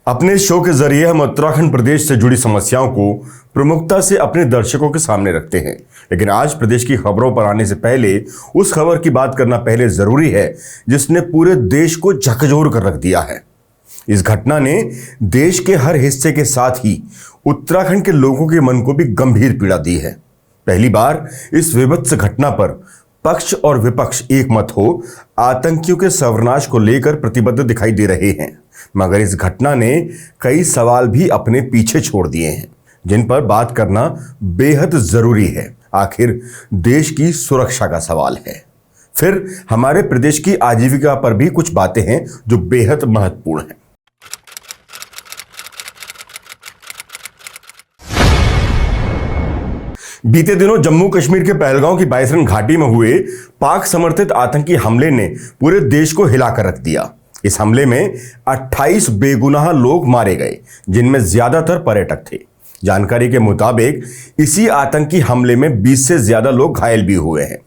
अपने शो के जरिए हम उत्तराखंड प्रदेश से जुड़ी समस्याओं को प्रमुखता से अपने दर्शकों के सामने रखते हैं। लेकिन आज प्रदेश की खबरों पर आने से पहले उस खबर की बात करना पहले जरूरी है जिसने पूरे देश को झकझोर कर रख दिया है। इस घटना ने देश के हर हिस्से के साथ ही उत्तराखंड के लोगों के मन को भी गंभीर पीड़ा दी है। पहली बार इस विभत्स घटना पर पक्ष और विपक्ष एक मत हो आतंकियों के सर्वनाश को लेकर प्रतिबद्ध दिखाई दे रहे हैं, मगर इस घटना ने कई सवाल भी अपने पीछे छोड़ दिए हैं जिन पर बात करना बेहद जरूरी है। आखिर देश की सुरक्षा का सवाल है। फिर हमारे प्रदेश की आजीविका पर भी कुछ बातें हैं जो बेहद महत्वपूर्ण हैं। बीते दिनों जम्मू कश्मीर के पहलगांव की बायसरन घाटी में हुए पाक समर्थित आतंकी हमले ने पूरे देश को हिलाकर रख दिया। इस हमले में 28 बेगुनाह लोग मारे गए, जिनमें ज्यादातर पर्यटक थे। जानकारी के मुताबिक इसी आतंकी हमले में 20 से ज्यादा लोग घायल भी हुए हैं।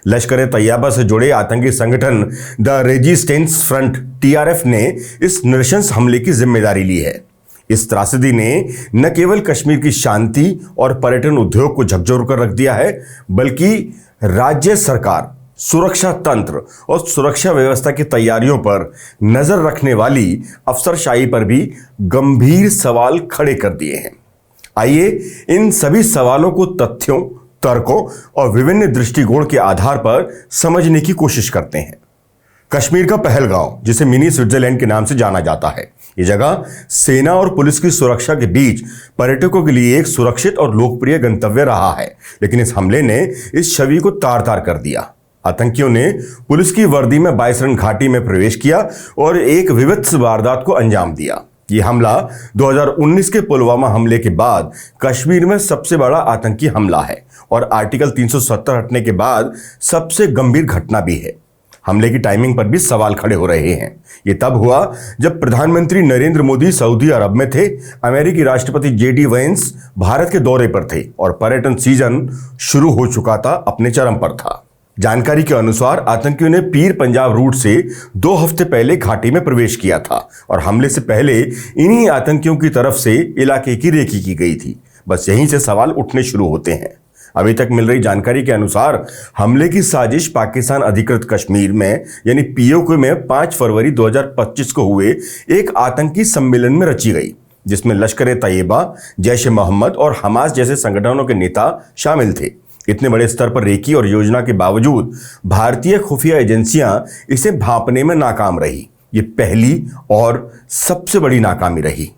लश्कर-ए-तैयबा से जुड़े आतंकी संगठन द रेजिस्टेंस फ्रंट (TRF) ने इस नृशंस हमले की जिम्मेदारी ली है। इस त्रासदी ने न केवल कश्मीर की शांति और पर्यटन उद्योग को झकझोर कर रख दिया है, बल्कि राज्य सरकार, सुरक्षा तंत्र और सुरक्षा व्यवस्था की तैयारियों पर नजर रखने वाली अफसरशाही पर भी गंभीर सवाल खड़े कर दिए हैं। आइए इन सभी सवालों को तथ्यों, तर्कों और विभिन्न दृष्टिकोण के आधार पर समझने की कोशिश करते हैं। कश्मीर का पहलगांव, जिसे मिनी स्विट्जरलैंड के नाम से जाना जाता है, ये जगह सेना और पुलिस की सुरक्षा के बीच पर्यटकों के लिए एक सुरक्षित और लोकप्रिय गंतव्य रहा है। लेकिन इस हमले ने इस छवि को तार-तार कर दिया। आतंकियों ने पुलिस की वर्दी में बायसरन घाटी में प्रवेश किया और एक विभत्स वारदात को अंजाम दिया। यह हमला 2019 के पुलवामा हमले के बाद कश्मीर में सबसे बड़ा आतंकी हमला है और आर्टिकल 370 हटने के बाद सबसे गंभीर घटना भी है। हमले की टाइमिंग पर भी सवाल खड़े हो रहे हैं। ये तब हुआ जब प्रधानमंत्री नरेंद्र मोदी सऊदी अरब में थे, अमेरिकी राष्ट्रपति JD वैंस भारत के दौरे पर थे और पर्यटन सीजन शुरू हो चुका था, अपने चरम पर था। जानकारी के अनुसार आतंकियों ने पीर पंजाब रूट से 2 हफ्ते पहले घाटी में प्रवेश किया था और हमले से पहले इन्हीं आतंकियों की तरफ से इलाके की रेकी की गई थी। बस यहीं से सवाल उठने शुरू होते हैं। अभी तक मिल रही जानकारी के अनुसार हमले की साजिश पाकिस्तान अधिकृत कश्मीर में यानी POK में 5 फरवरी 2025 को हुए एक आतंकी सम्मेलन में रची गई, जिसमें लश्कर-ए-तैयबा, जैश-ए-मोहम्मद और हमास जैसे संगठनों के नेता शामिल थे। इतने बड़े स्तर पर रेकी और योजना के बावजूद भारतीय खुफिया एजेंसियां इसे भांपने में नाकाम रही। ये पहली और सबसे बड़ी नाकामी रही।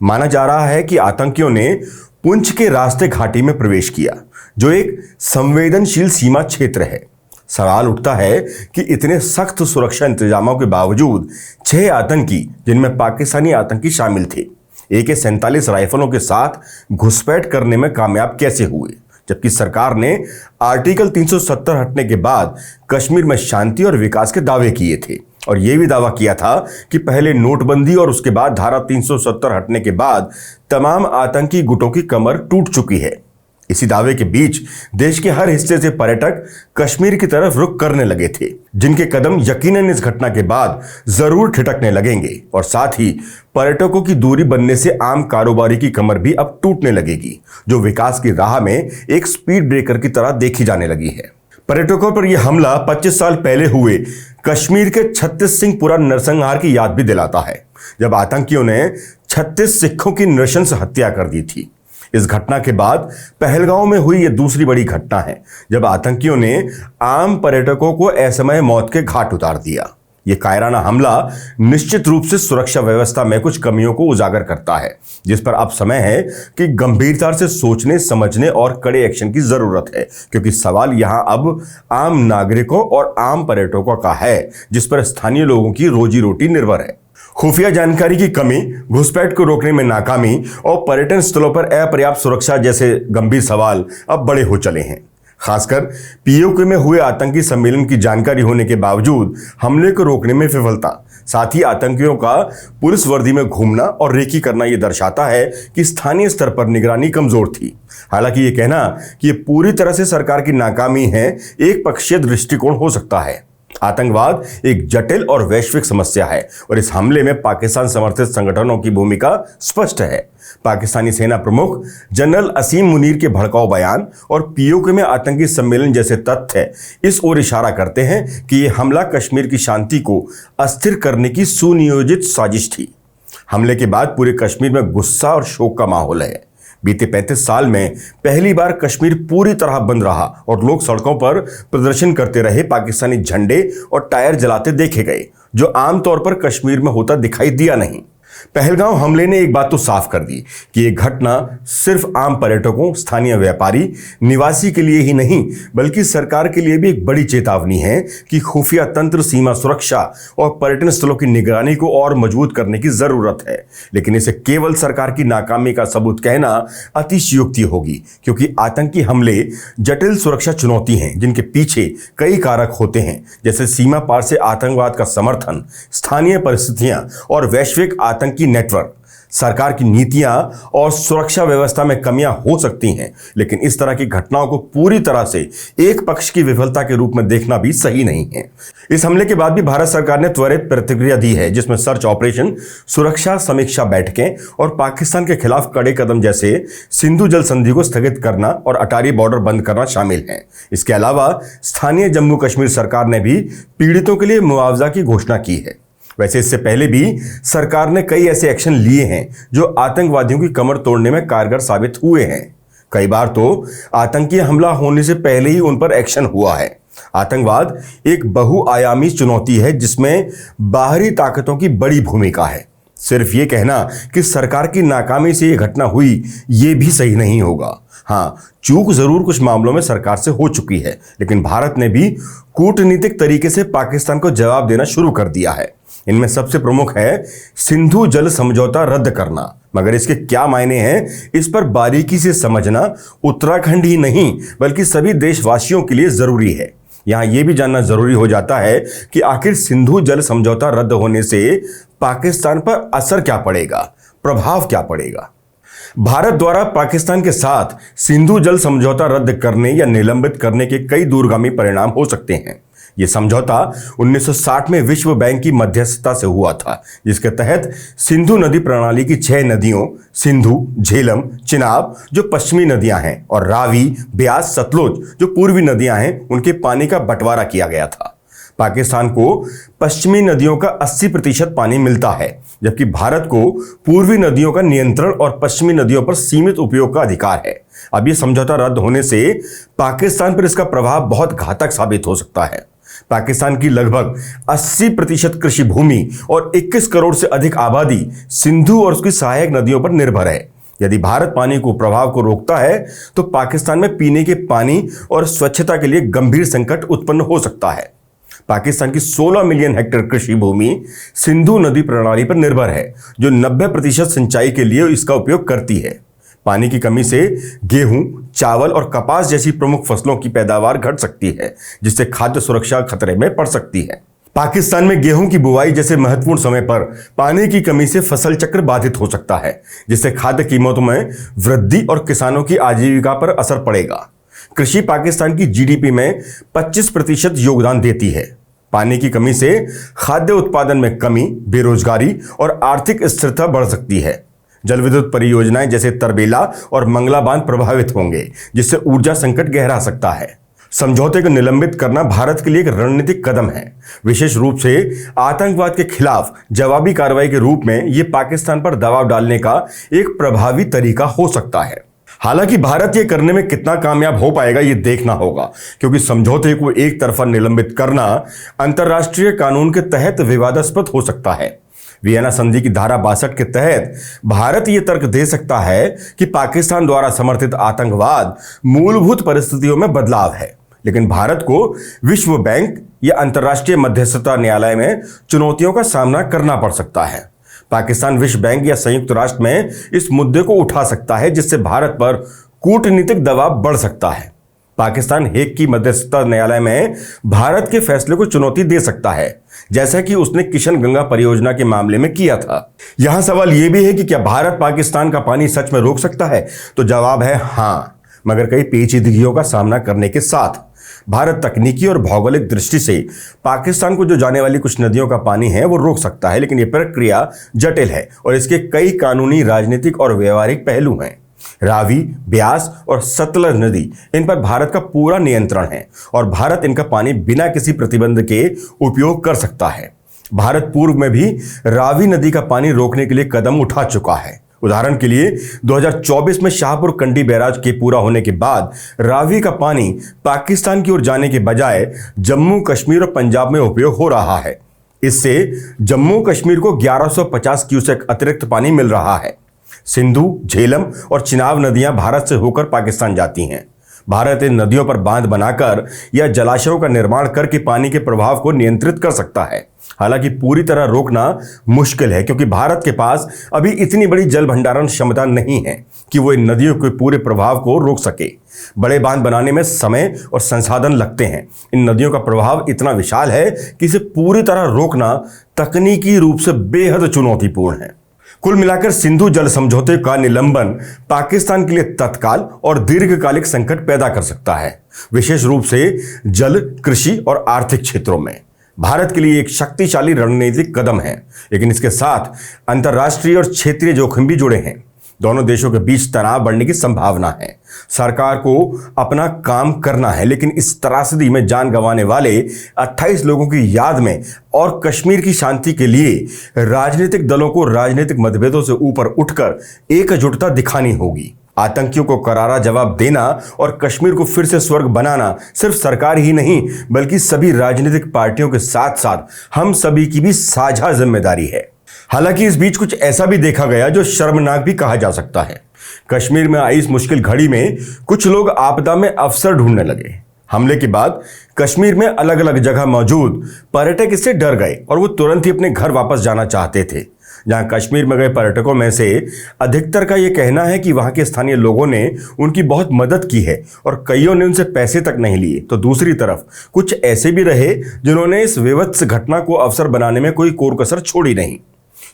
माना जा रहा है कि आतंकियों ने पुंछ के रास्ते घाटी में प्रवेश किया, जो एक संवेदनशील सीमा क्षेत्र है। सवाल उठता है कि इतने सख्त सुरक्षा इंतजामों के बावजूद 6 आतंकी, जिनमें पाकिस्तानी आतंकी शामिल थे, AK-47 राइफलों के साथ घुसपैठ करने में कामयाब कैसे हुए, जबकि सरकार ने आर्टिकल 370 हटने के बाद कश्मीर में शांति और विकास के दावे किए थे और यह भी दावा किया था कि पहले नोटबंदी और उसके बाद धारा 370 हटने के बाद तमाम आतंकी गुटों की कमर टूट चुकी है। इसी दावे के बीच देश के हर हिस्से से पर्यटक कश्मीर की तरफ रुख करने लगे थे, जिनके कदम यकीनन इस घटना के बाद जरूर ठिठकने लगेंगे और साथ ही पर्यटकों की दूरी बनने से आम कारोबारी की कमर भी अब टूटने लगेगी, जो विकास की राह में एक स्पीड ब्रेकर की तरह देखी जाने लगी है। पर्यटकों पर यह हमला 25 साल पहले हुए कश्मीर के 36 सिंहपुरा नरसंहार की याद भी दिलाता है, जब आतंकियों ने 36 सिखों की नृशंस हत्या कर दी थी। इस घटना के बाद पहलगांव में हुई यह दूसरी बड़ी घटना है, जब आतंकियों ने आम पर्यटकों को असमय मौत के घाट उतार दिया। यह कायराना हमला निश्चित रूप से सुरक्षा व्यवस्था में कुछ कमियों को उजागर करता है, जिस पर अब समय है कि गंभीरता से सोचने, समझने और कड़े एक्शन की जरूरत है, क्योंकि सवाल यहां अब आम नागरिकों और आम पर्यटकों का है, जिस पर स्थानीय लोगों की रोजी रोटी निर्भर है। खुफिया जानकारी की कमी, घुसपैठ को रोकने में नाकामी और पर्यटन स्थलों पर अपर्याप्त सुरक्षा जैसे गंभीर सवाल अब बड़े हो चले हैं। खासकर POK में हुए आतंकी सम्मेलन की जानकारी होने के बावजूद हमले को रोकने में विफलता, साथ ही आतंकियों का पुलिस वर्दी में घूमना और रेकी करना यह दर्शाता है कि स्थानीय स्तर पर निगरानी कमजोर थी। हालांकि ये कहना कि ये पूरी तरह से सरकार की नाकामी है एक पक्षीय दृष्टिकोण हो सकता है। आतंकवाद एक जटिल और वैश्विक समस्या है और इस हमले में पाकिस्तान समर्थित संगठनों की भूमिका स्पष्ट है। पाकिस्तानी सेना प्रमुख जनरल असीम मुनीर के भड़काऊ बयान और पीओके में आतंकी सम्मेलन जैसे तथ्य इस ओर इशारा करते हैं कि यह हमला कश्मीर की शांति को अस्थिर करने की सुनियोजित साजिश थी। हमले के बाद पूरे कश्मीर में गुस्सा और शोक का माहौल है। बीते 35 साल में पहली बार कश्मीर पूरी तरह बंद रहा और लोग सड़कों पर प्रदर्शन करते रहे, पाकिस्तानी झंडे और टायर जलाते देखे गए, जो आमतौर पर कश्मीर में होता दिखाई दिया नहीं। पहलगांव हमले ने एक बात तो साफ कर दी कि यह घटना सिर्फ आम पर्यटकों, स्थानीय व्यापारी, निवासी के लिए ही नहीं बल्कि सरकार के लिए भी एक बड़ी चेतावनी है कि खुफिया तंत्र, सीमा सुरक्षा और पर्यटन स्थलों की निगरानी को और मजबूत करने की जरूरत है। लेकिन इसे केवल सरकार की नाकामी का सबूत कहना अतिशयोक्ति होगी, क्योंकि आतंकी हमले जटिल सुरक्षा चुनौती हैं जिनके पीछे कई कारक होते हैं, जैसे सीमा पार से आतंकवाद का समर्थन, स्थानीय परिस्थितियां और वैश्विक आतंकी नेटवर्क। सरकार की नीतियां और सुरक्षा व्यवस्था में कमियां हो सकती हैं, लेकिन इस तरह की घटनाओं को पूरी तरह से एक पक्ष की विफलता के रूप में देखना भी सही नहीं है। इस हमले के बाद भी भारत सरकार ने त्वरित प्रतिक्रिया दी है, जिसमें सर्च ऑपरेशन, सुरक्षा समीक्षा बैठकें और पाकिस्तान के खिलाफ कड़े कदम जैसे सिंधु जल संधि को स्थगित करना और अटारी बॉर्डर बंद करना शामिल है। इसके अलावा स्थानीय जम्मू कश्मीर सरकार ने भी पीड़ितों के लिए मुआवजा की घोषणा की है। वैसे इससे पहले भी सरकार ने कई ऐसे एक्शन लिए हैं जो आतंकवादियों की कमर तोड़ने में कारगर साबित हुए हैं। कई बार तो आतंकी हमला होने से पहले ही उन पर एक्शन हुआ है। आतंकवाद एक बहुआयामी चुनौती है जिसमें बाहरी ताकतों की बड़ी भूमिका है। सिर्फ ये कहना कि सरकार की नाकामी से ये घटना हुई, ये भी सही नहीं होगा। हाँ, चूक जरूर कुछ मामलों में सरकार से हो चुकी है, लेकिन भारत ने भी कूटनीतिक तरीके से पाकिस्तान को जवाब देना शुरू कर दिया है। इनमें सबसे प्रमुख है सिंधु जल समझौता रद्द करना। मगर इसके क्या मायने हैं, इस पर बारीकी से समझना उत्तराखंड ही नहीं बल्कि सभी देशवासियों के लिए जरूरी है। यहां यह भी जानना जरूरी हो जाता है कि आखिर सिंधु जल समझौता रद्द होने से पाकिस्तान पर असर क्या पड़ेगा, प्रभाव क्या पड़ेगा। भारत द्वारा पाकिस्तान के साथ सिंधु जल समझौता रद्द करने या निलंबित करने के कई दूरगामी परिणाम हो सकते हैं। यह समझौता 1960 में विश्व बैंक की मध्यस्थता से हुआ था, जिसके तहत सिंधु नदी प्रणाली की 6 नदियों सिंधु, झेलम, चिनाब जो पश्चिमी नदियां हैं और रावी, ब्यास, सतलुज जो पूर्वी नदियां हैं, उनके पानी का बंटवारा किया गया था। पाकिस्तान को पश्चिमी नदियों का 80% पानी मिलता है, जबकि भारत को पूर्वी नदियों का नियंत्रण और पश्चिमी नदियों पर सीमित उपयोग का अधिकार है। अब यह समझौता रद्द होने से पाकिस्तान पर इसका प्रभाव बहुत घातक साबित हो सकता है। पाकिस्तान की लगभग 80% कृषि भूमि और 21 करोड़ से अधिक आबादी सिंधु और उसकी सहायक नदियों पर निर्भर है। यदि भारत पानी को प्रभाव को रोकता है तो पाकिस्तान में पीने के पानी और स्वच्छता के लिए गंभीर संकट उत्पन्न हो सकता है। पाकिस्तान की 16 मिलियन हेक्टेयर कृषि भूमि सिंधु नदी प्रणाली पर निर्भर है, जो 90% सिंचाई के लिए इसका उपयोग करती है। पानी की कमी से गेहूं, चावल और कपास जैसी प्रमुख फसलों की पैदावार घट सकती है, जिससे खाद्य सुरक्षा खतरे में पड़ सकती है। पाकिस्तान में गेहूं की बुवाई जैसे महत्वपूर्ण समय पर पानी की कमी से फसल चक्र बाधित हो सकता है, जिससे खाद्य कीमतों में वृद्धि और किसानों की आजीविका पर असर पड़ेगा। कृषि पाकिस्तान की जीडीपी में 25% योगदान देती है। पानी की कमी से खाद्य उत्पादन में कमी, बेरोजगारी और आर्थिक स्थिरता बढ़ सकती है। जल विद्युत परियोजनाएं जैसे तरबेला और मंगला बांध प्रभावित होंगे, जिससे ऊर्जा संकट गहरा सकता है। समझौते को निलंबित करना भारत के लिए एक रणनीतिक कदम है, विशेष रूप से आतंकवाद के खिलाफ जवाबी कार्रवाई के रूप में यह पाकिस्तान पर दबाव डालने का एक प्रभावी तरीका हो सकता है। हालांकि भारत ये करने में कितना कामयाब हो पाएगा ये देखना होगा, क्योंकि समझौते को एक तरफा निलंबित करना अंतर्राष्ट्रीय कानून के तहत विवादास्पद हो सकता है। वियना संधि की धारा 62 के तहत भारत ये तर्क दे सकता है कि पाकिस्तान द्वारा समर्थित आतंकवाद मूलभूत परिस्थितियों में बदलाव है, लेकिन भारत को विश्व बैंक या अंतर्राष्ट्रीय मध्यस्थता न्यायालय में चुनौतियों का सामना करना पड़ सकता है। पाकिस्तान विश्व बैंक या संयुक्त राष्ट्र में इस मुद्दे को उठा सकता है, जिससे भारत पर कूटनीतिक दबाव बढ़ सकता है। पाकिस्तान हेग की मध्यस्थता न्यायालय में भारत के फैसले को चुनौती दे सकता है, जैसा कि उसने किशन गंगा परियोजना के मामले में किया था। यहां सवाल यह भी है कि क्या भारत पाकिस्तान का पानी सच में रोक सकता है? तो जवाब है हां, मगर कई पेचीदगियों का सामना करने के साथ। भारत तकनीकी और भौगोलिक दृष्टि से पाकिस्तान को जो जाने वाली कुछ नदियों का पानी है वो रोक सकता है, लेकिन ये प्रक्रिया जटिल है और इसके कई कानूनी, राजनीतिक और व्यवहारिक पहलू हैं। रावी, ब्यास और सतलज नदी, इन पर भारत का पूरा नियंत्रण है और भारत इनका पानी बिना किसी प्रतिबंध के उपयोग कर सकता है। भारत पूर्व में भी रावी नदी का पानी रोकने के लिए कदम उठा चुका है। उदाहरण के लिए 2024 में शाहपुर कंडी बैराज के पूरा होने के बाद रावी का पानी पाकिस्तान की ओर जाने के बजाय जम्मू कश्मीर और पंजाब में उपयोग हो रहा है। इससे जम्मू कश्मीर को 1150 क्यूसेक अतिरिक्त पानी मिल रहा है। सिंधु, झेलम और चिनाब नदियां भारत से होकर पाकिस्तान जाती हैं। भारत इन नदियों पर बांध बनाकर या जलाशयों का निर्माण करके पानी के प्रवाह को नियंत्रित कर सकता है। हालांकि पूरी तरह रोकना मुश्किल है, क्योंकि भारत के पास अभी इतनी बड़ी जल भंडारण क्षमता नहीं है कि वो इन नदियों के पूरे प्रवाह को रोक सके। बड़े बांध बनाने में समय और संसाधन लगते हैं। इन नदियों का प्रवाह इतना विशाल है कि इसे पूरी तरह रोकना तकनीकी रूप से बेहद चुनौतीपूर्ण है। कुल मिलाकर सिंधु जल समझौते का निलंबन पाकिस्तान के लिए तत्काल और दीर्घकालिक संकट पैदा कर सकता है, विशेष रूप से जल, कृषि और आर्थिक क्षेत्रों में। भारत के लिए एक शक्तिशाली रणनीतिक कदम है, लेकिन इसके साथ अंतर्राष्ट्रीय और क्षेत्रीय जोखिम भी जुड़े हैं। दोनों देशों के बीच तनाव बढ़ने की संभावना है। सरकार को अपना काम करना है, लेकिन इस त्रासदी में जान गंवाने वाले 28 लोगों की याद में और कश्मीर की शांति के लिए राजनीतिक दलों को राजनीतिक मतभेदों से ऊपर उठकर एकजुटता दिखानी होगी। आतंकियों को करारा जवाब देना और कश्मीर को फिर से स्वर्ग बनाना सिर्फ सरकार ही नहीं, बल्कि सभी राजनीतिक पार्टियों के साथ साथ हम सभी की भी साझा जिम्मेदारी है। हालांकि इस बीच कुछ ऐसा भी देखा गया जो शर्मनाक भी कहा जा सकता है। कश्मीर में आई इस मुश्किल घड़ी में कुछ लोग आपदा में अवसर ढूंढने लगे। हमले के बाद कश्मीर में अलग अलग जगह मौजूद पर्यटक इससे डर गए और वो तुरंत ही अपने घर वापस जाना चाहते थे। जहां कश्मीर में गए पर्यटकों में से अधिकतर का यह कहना है कि वहां के स्थानीय लोगों ने उनकी बहुत मदद की है और कईयों ने उनसे पैसे तक नहीं लिए, तो दूसरी तरफ कुछ ऐसे भी रहे जिन्होंने इस विभत्स घटना को अवसर बनाने में कोई कोर कसर छोड़ी नहीं।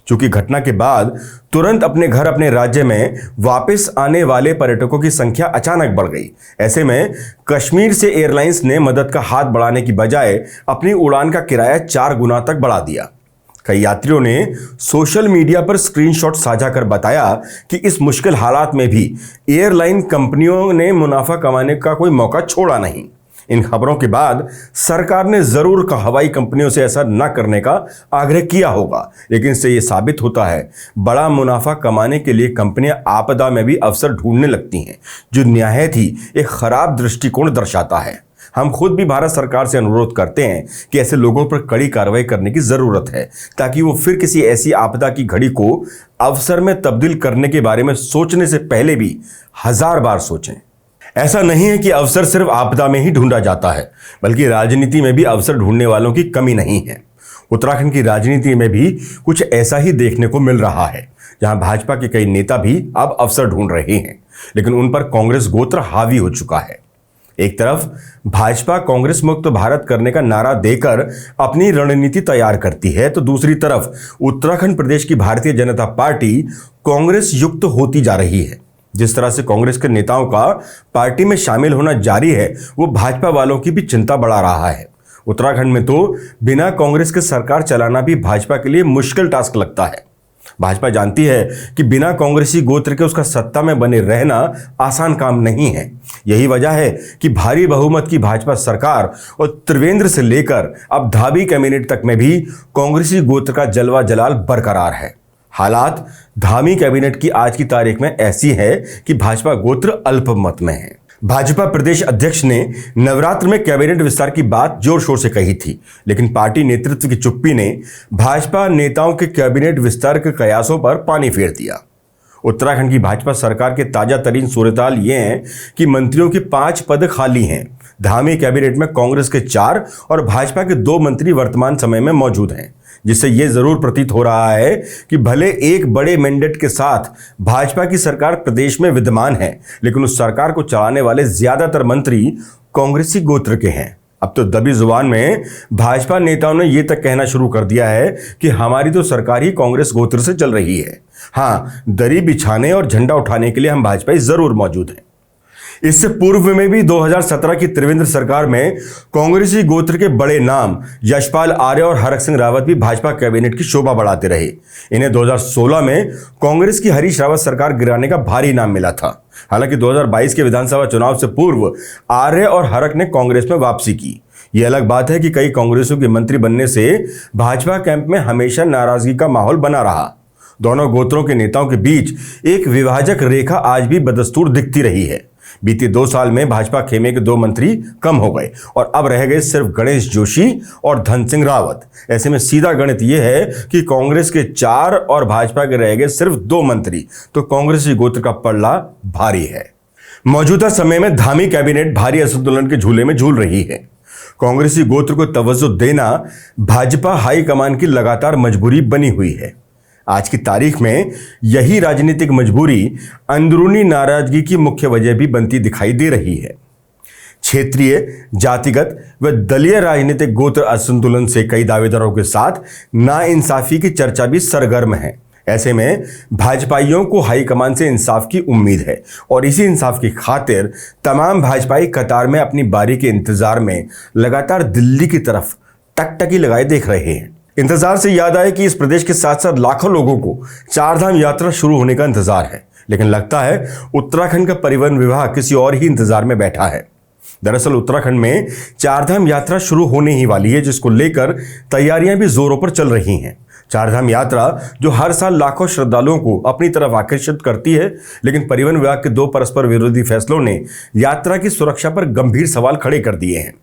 चूंकि घटना के बाद तुरंत अपने घर, अपने राज्य में वापस आने वाले पर्यटकों की संख्या अचानक बढ़ गई। ऐसे में कश्मीर से एयरलाइंस ने मदद का हाथ बढ़ाने की बजाय अपनी उड़ान का किराया 4 गुना तक बढ़ा दिया। कई यात्रियों ने सोशल मीडिया पर स्क्रीनशॉट साझा कर बताया कि इस मुश्किल हालात में भी एयरलाइन कंपनियों ने मुनाफा कमाने का कोई मौका छोड़ा नहीं। इन खबरों के बाद सरकार ने जरूर हवाई कंपनियों से ऐसा न करने का आग्रह किया होगा, लेकिन इससे यह साबित होता है बड़ा मुनाफा कमाने के लिए कंपनियां आपदा में भी अवसर ढूंढने लगती हैं, जो निहायत ही एक खराब दृष्टिकोण दर्शाता है। हम खुद भी भारत सरकार से अनुरोध करते हैं कि ऐसे लोगों पर कड़ी कार्रवाई करने की जरूरत है, ताकि वो फिर किसी ऐसी आपदा की घड़ी को अवसर में तब्दील करने के बारे में सोचने से पहले भी 1000 बार सोचें। ऐसा नहीं है कि अवसर सिर्फ आपदा में ही ढूंढा जाता है, बल्कि राजनीति में भी अवसर ढूंढने वालों की कमी नहीं है। उत्तराखंड की राजनीति में भी कुछ ऐसा ही देखने को मिल रहा है, जहां भाजपा के कई नेता भी अब अवसर ढूंढ रहे हैं, लेकिन उन पर कांग्रेस गोत्र हावी हो चुका है। एक तरफ भाजपा कांग्रेस मुक्त भारत करने का नारा देकर अपनी रणनीति तैयार करती है, तो दूसरी तरफ उत्तराखंड प्रदेश की भारतीय जनता पार्टी कांग्रेस युक्त होती जा रही है। जिस तरह से कांग्रेस के नेताओं का पार्टी में शामिल होना जारी है, वो भाजपा वालों की भी चिंता बढ़ा रहा है। उत्तराखंड में तो बिना कांग्रेस के सरकार चलाना भी भाजपा के लिए मुश्किल टास्क लगता है। भाजपा जानती है कि बिना कांग्रेसी गोत्र के उसका सत्ता में बने रहना आसान काम नहीं है। यही वजह है कि भारी बहुमत की भाजपा सरकार और त्रिवेंद्र से लेकर अब धाबी कैबिनेट तक में भी कांग्रेसी गोत्र का जलवा जलाल बरकरार है। हालात धामी कैबिनेट की आज की तारीख में ऐसी है कि भाजपा गोत्र अल्पमत में है। भाजपा प्रदेश अध्यक्ष ने नवरात्र में कैबिनेट विस्तार की बात जोर शोर से कही थी, लेकिन पार्टी नेतृत्व की चुप्पी ने भाजपा नेताओं के कैबिनेट विस्तार के कयासों पर पानी फेर दिया। उत्तराखंड की भाजपा सरकार के ताजा तरीन सूरताल ये हैं कि मंत्रियों के 5 पद खाली हैं। धामी कैबिनेट में कांग्रेस के 4 और भाजपा के 2 मंत्री वर्तमान समय में मौजूद हैं, जिससे यह जरूर प्रतीत हो रहा है कि भले एक बड़े मैंडेट के साथ भाजपा की सरकार प्रदेश में विद्यमान है, लेकिन उस सरकार को चलाने वाले ज्यादातर मंत्री कांग्रेसी गोत्र के हैं। अब तो दबी जुबान में भाजपा नेताओं ने यह तक कहना शुरू कर दिया है कि हमारी तो सरकार ही कांग्रेस गोत्र से चल रही है। हाँ, दरी बिछाने और झंडा उठाने के लिए हम भाजपाई जरूर मौजूद हैं। इससे पूर्व में भी 2017 की त्रिवेंद्र सरकार में कांग्रेसी गोत्र के बड़े नाम यशपाल आर्य और हरक सिंह रावत भी भाजपा कैबिनेट की शोभा बढ़ाते रहे। इन्हें 2016 में कांग्रेस की हरीश रावत सरकार गिराने का भारी इनाम मिला था। हालांकि 2022 के विधानसभा चुनाव से पूर्व आर्य और हरक ने कांग्रेस में वापसी की। यह अलग बात है कि कई कांग्रेसियों के मंत्री बनने से भाजपा कैंप में हमेशा नाराजगी का माहौल बना रहा। दोनों गोत्रों के नेताओं के बीच एक विभाजक रेखा आज भी बदस्तूर दिखती रही है। बीते 2 साल में भाजपा खेमे के 2 मंत्री कम हो गए और अब रह गए सिर्फ गणेश जोशी और धन सिंह रावत। ऐसे में सीधा गणित यह है कि कांग्रेस के 4 और भाजपा के रह गए सिर्फ 2 मंत्री, तो कांग्रेसी गोत्र का पल्ला भारी है। मौजूदा समय में धामी कैबिनेट भारी असंतुलन के झूले में झूल रही है। कांग्रेसी गोत्र को तवज्जो देना भाजपा हाईकमान की लगातार मजबूरी बनी हुई है। आज की तारीख में यही राजनीतिक मजबूरी अंदरूनी नाराजगी की मुख्य वजह भी बनती दिखाई दे रही है। क्षेत्रीय, जातिगत व दलीय राजनीतिक गोत्र असंतुलन से कई दावेदारों के साथ नाइंसाफी की चर्चा भी सरगर्म है। ऐसे में भाजपाइयों को हाईकमान से इंसाफ की उम्मीद है और इसी इंसाफ की खातिर तमाम भाजपाई कतार में अपनी बारी के इंतजार में लगातार दिल्ली की तरफ टकटकी लगाए देख रहे हैं। इंतजार से याद आए कि इस प्रदेश के साथ साथ लाखों लोगों को चारधाम यात्रा शुरू होने का इंतजार है, लेकिन लगता है उत्तराखंड का परिवहन विभाग किसी और ही इंतजार में बैठा है। दरअसल उत्तराखंड में चारधाम यात्रा शुरू होने ही वाली है, जिसको लेकर तैयारियां भी जोरों पर चल रही हैं। चारधाम यात्रा जो हर साल लाखों श्रद्धालुओं को अपनी तरफ आकर्षित करती है, लेकिन परिवहन विभाग के 2 परस्पर विरोधी फैसलों ने यात्रा की सुरक्षा पर गंभीर सवाल खड़े कर दिए हैं।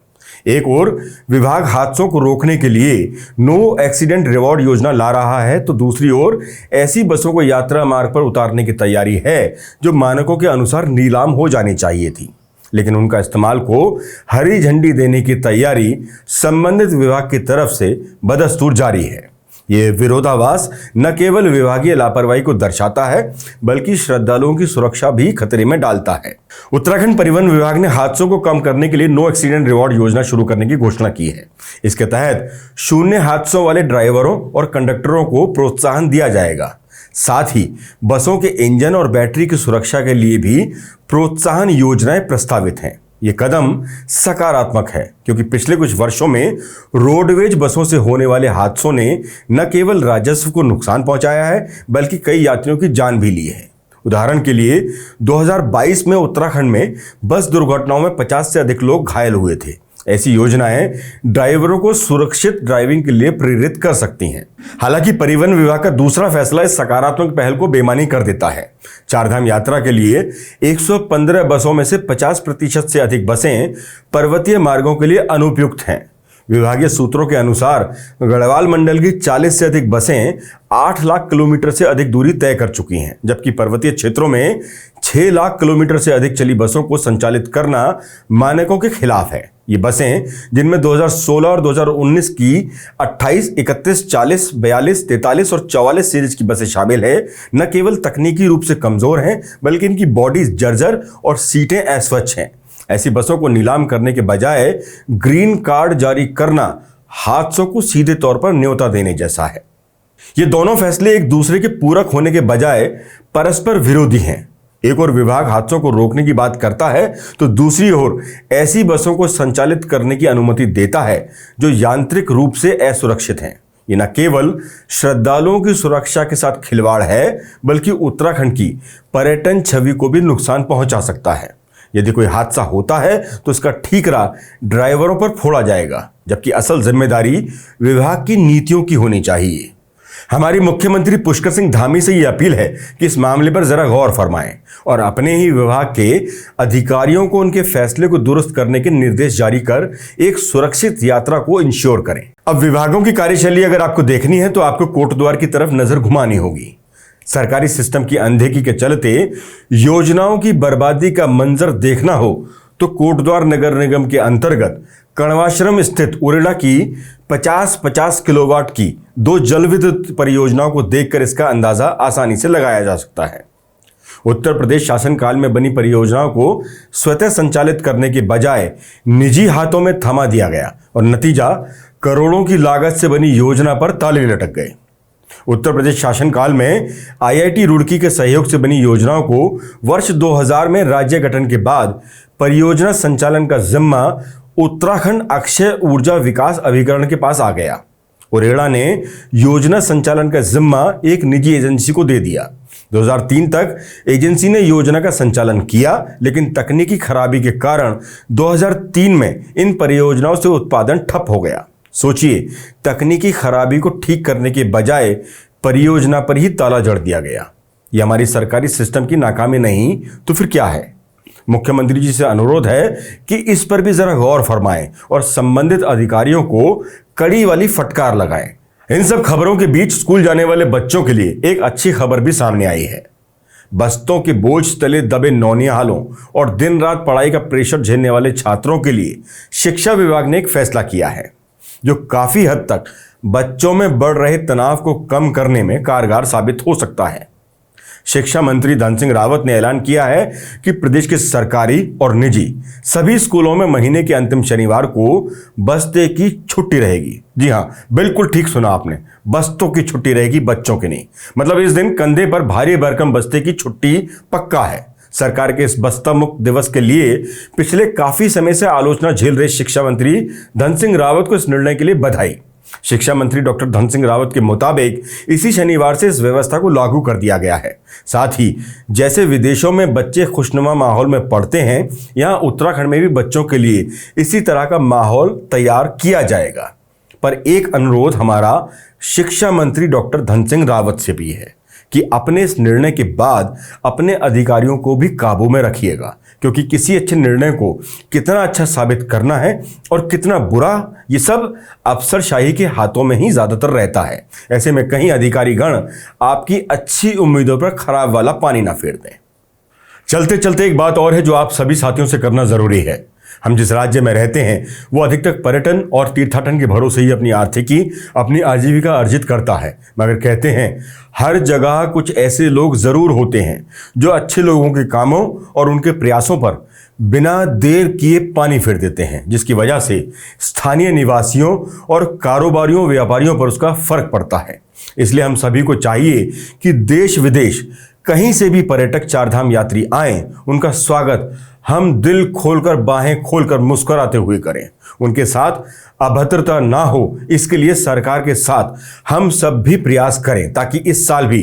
एक ओर विभाग हादसों को रोकने के लिए नो एक्सीडेंट रिवॉर्ड योजना ला रहा है, तो दूसरी ओर ऐसी बसों को यात्रा मार्ग पर उतारने की तैयारी है जो मानकों के अनुसार नीलाम हो जानी चाहिए थी, लेकिन उनका इस्तेमाल को हरी झंडी देने की तैयारी संबंधित विभाग की तरफ से बदस्तूर जारी है। ये विरोधाभास न केवल विभागीय लापरवाही को दर्शाता है, बल्कि श्रद्धालुओं की सुरक्षा भी खतरे में डालता है। उत्तराखंड परिवहन विभाग ने हादसों को कम करने के लिए नो एक्सीडेंट रिवॉर्ड योजना शुरू करने की घोषणा की है। इसके तहत 0 हादसों वाले ड्राइवरों और कंडक्टरों को प्रोत्साहन दिया जाएगा। साथ ही बसों के इंजन और बैटरी की सुरक्षा के लिए भी प्रोत्साहन योजनाएं प्रस्तावित हैं। ये कदम सकारात्मक है, क्योंकि पिछले कुछ वर्षों में रोडवेज बसों से होने वाले हादसों ने न केवल राजस्व को नुकसान पहुंचाया है, बल्कि कई यात्रियों की जान भी ली है। उदाहरण के लिए 2022 में उत्तराखंड में बस दुर्घटनाओं में 50 से अधिक लोग घायल हुए थे। ऐसी योजनाएं ड्राइवरों को सुरक्षित ड्राइविंग के लिए प्रेरित कर सकती हैं। हालांकि परिवहन विभाग का दूसरा फैसला इस सकारात्मक पहल को बेमानी कर देता है। चारधाम यात्रा के लिए 115 बसों में से 50% से अधिक बसें पर्वतीय मार्गों के लिए अनुपयुक्त हैं। विभागीय सूत्रों के अनुसार गढ़वाल मंडल की 40 से अधिक बसें 8 लाख किलोमीटर से अधिक दूरी तय कर चुकी हैं, जबकि पर्वतीय क्षेत्रों में 6 लाख किलोमीटर से अधिक चली बसों को संचालित करना मानकों के खिलाफ है। ये बसें, जिनमें 2016 और 2019 की 28, 31, 40, 42, 43 और 44 सीरीज की बसें शामिल है, न केवल तकनीकी रूप से कमजोर हैं, बल्कि इनकी बॉडी जर्जर और सीटें अस्वच्छ हैं। ऐसी बसों को नीलाम करने के बजाय ग्रीन कार्ड जारी करना हादसों को सीधे तौर पर न्योता देने जैसा है। ये दोनों फैसले एक दूसरे के पूरक होने के बजाय परस्पर विरोधी हैं। एक ओर विभाग हादसों को रोकने की बात करता है, तो दूसरी ओर ऐसी बसों को संचालित करने की अनुमति देता है जो यांत्रिक रूप से असुरक्षित हैं। ये न केवल श्रद्धालुओं की सुरक्षा के साथ खिलवाड़ है, बल्कि उत्तराखंड की पर्यटन छवि को भी नुकसान पहुंचा सकता है। यदि कोई हादसा होता है तो इसका ठीकरा ड्राइवरों पर फोड़ा जाएगा, जबकि असल जिम्मेदारी विभाग की नीतियों की होनी चाहिए। हमारी मुख्यमंत्री पुष्कर सिंह धामी से यह अपील है कि इस मामले पर जरा गौर फरमाएं और अपने ही विभाग के अधिकारियों को उनके फैसले को दुरुस्त करने के निर्देश जारी कर एक सुरक्षित यात्रा को इंश्योर करें। अब विभागों की कार्यशैली अगर आपको देखनी है तो आपको कोटद्वार की तरफ नजर घुमानी होगी। सरकारी सिस्टम की अनदेखी के चलते योजनाओं की बर्बादी का मंजर देखना हो तो कोटद्वार नगर निगम के अंतर्गत कण्वाश्रम स्थित उरेडा की 50-50 किलोवाट की 2 जल विद्युत परियोजनाओं को देखकर इसका अंदाजा आसानी से लगाया जा सकता है। उत्तर प्रदेश शासनकाल में बनी परियोजनाओं को स्वतः संचालित करने के बजाय निजी हाथों में थमा दिया गया और नतीजा करोड़ों की लागत से बनी योजना पर ताले लटक गए। उत्तर प्रदेश शासनकाल में आईआईटी रुड़की के सहयोग से बनी योजनाओं को वर्ष 2000 में राज्य गठन के बाद परियोजना संचालन का जिम्मा उत्तराखंड अक्षय ऊर्जा विकास अभिकरण के पास आ गया। उरेडा ने योजना संचालन का जिम्मा एक निजी एजेंसी को दे दिया। 2003 तक एजेंसी ने योजना का संचालन किया, लेकिन तकनीकी खराबी के कारण 2003 में इन परियोजनाओं से उत्पादन ठप हो गया। सोचिए, तकनीकी खराबी को ठीक करने के बजाय परियोजना पर ही ताला जड़ दिया गया। यह हमारी सरकारी सिस्टम की नाकामी नहीं तो फिर क्या है? मुख्यमंत्री जी से अनुरोध है कि इस पर भी जरा गौर फरमाएं और संबंधित अधिकारियों को कड़ी वाली फटकार लगाएं। इन सब खबरों के बीच स्कूल जाने वाले बच्चों के लिए एक अच्छी खबर भी सामने आई है। बस्तों के बोझ तले दबे नौनिहालों और दिन रात पढ़ाई का प्रेशर झेलने वाले छात्रों के लिए शिक्षा विभाग ने एक फैसला किया है, जो काफी हद तक बच्चों में बढ़ रहे तनाव को कम करने में कारगर साबित हो सकता है। शिक्षा मंत्री धन सिंह रावत ने ऐलान किया है कि प्रदेश के सरकारी और निजी सभी स्कूलों में महीने के अंतिम शनिवार को बस्ते की छुट्टी रहेगी। जी हां, बिल्कुल ठीक सुना आपने, बस्तों की छुट्टी रहेगी, बच्चों की नहीं। मतलब इस दिन कंधे पर भारी भरकम बस्ते की छुट्टी पक्का है। सरकार के इस बस्ता मुक्त दिवस के लिए पिछले काफी समय से आलोचना झेल रहे शिक्षा मंत्री धन सिंह रावत को इस निर्णय के लिए बधाई। शिक्षा मंत्री डॉक्टर धन सिंह रावत के मुताबिक इसी शनिवार से इस व्यवस्था को लागू कर दिया गया है। साथ ही जैसे विदेशों में बच्चे खुशनुमा माहौल में पढ़ते हैं, यहां उत्तराखंड में भी बच्चों के लिए इसी तरह का माहौल तैयार किया जाएगा। पर एक अनुरोध हमारा शिक्षा मंत्री डॉक्टर धन सिंह रावत से भी है कि अपने इस निर्णय के बाद अपने अधिकारियों को भी काबू में रखिएगा, क्योंकि किसी अच्छे निर्णय को कितना अच्छा साबित करना है और कितना बुरा, ये सब अफसरशाही के हाथों में ही ज्यादातर रहता है। ऐसे में कहीं अधिकारी गण आपकी अच्छी उम्मीदों पर खराब वाला पानी ना फेर दें। चलते चलते एक बात और है जो आप सभी साथियों से करना जरूरी है। हम जिस राज्य में रहते हैं वो अधिकतर पर्यटन और तीर्थाटन के भरोसे ही अपनी आर्थिकी, अपनी आजीविका अर्जित करता है। मगर कहते हैं हर जगह कुछ ऐसे लोग जरूर होते हैं जो अच्छे लोगों के कामों और उनके प्रयासों पर बिना देर किए पानी फेर देते हैं, जिसकी वजह से स्थानीय निवासियों और कारोबारियों व्यापारियों पर उसका फर्क पड़ता है। इसलिए हम सभी को चाहिए कि देश विदेश कहीं से भी पर्यटक चारधाम यात्री आए, उनका स्वागत हम दिल खोलकर, बाहें खोलकर, मुस्कुराते हुए करें। उनके साथ अभद्रता ना हो, इसके लिए सरकार के साथ हम सब भी प्रयास करें, ताकि इस साल भी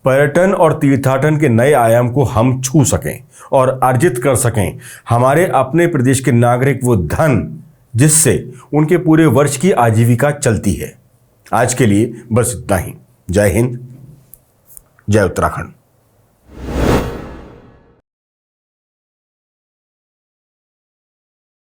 पर्यटन और तीर्थाटन के नए आयाम को हम छू सकें और अर्जित कर सकें। हमारे अपने प्रदेश के नागरिक वो धन जिससे उनके पूरे वर्ष की आजीविका चलती है। आज के लिए बस इतना ही। जय हिंद, जय उत्तराखंड।